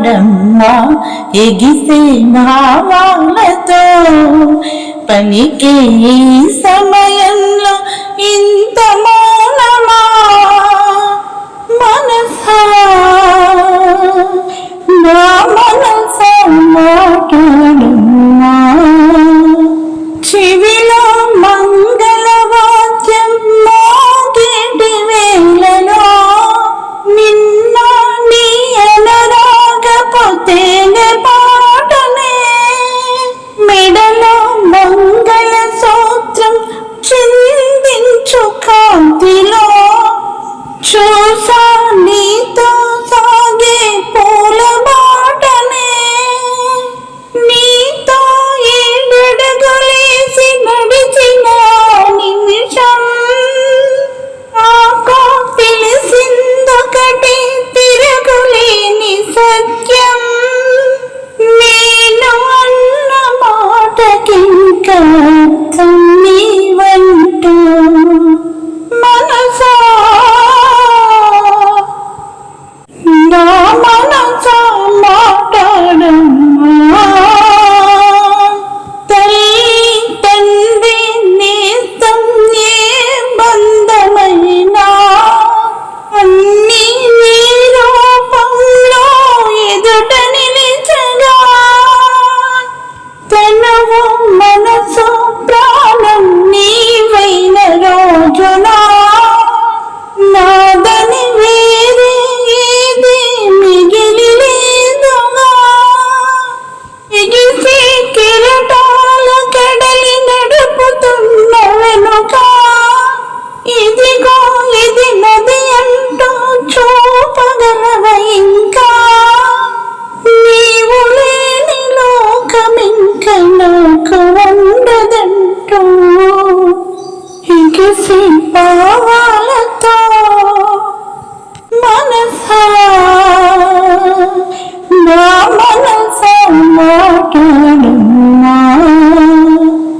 మాటాడమ్మా ఎగిసే భావాలతో పలికే ఈ సమయంలో ఇంత మౌనమా మనసా నా మనసా మాటాడమ్మా చెవిలో మంగళవాద్యం మోగేటి వేళలో నిన్న నీ అనరాగపోతే పాటనే మెడలో మంగళ సూత్రం చిందించు కాంతిలో చూసా నీతో సాగే పూల బాటనే నీతో ఏడడుగులేసి నడిచిన నిమిషం ఆకా తెలిసిందొకటి తిరగలేని సత్యం నేను అన్న మాటకింక అర్థం నీవంటూ మనసా నా మనసా మాటాడమ్మా తల్లి తండ్రి నేస్తం ఏ బంధమైనా అన్నీ నీ రూపంలో ఎదుట నిలిచగా తనువు మనసు ప్రాణం నీవైన రోజున నాదని వేరే ఏది మిగిలి లేదుగా ఎగిసే కెరటాల కడలి నడుపుతున్న వెనుక ఇదిగో ఇది నది అంటూ చూపగలవ ఇంకా నీవు లేని లోకమింక నాకు ఉండదంటూ ఎగిసి బావ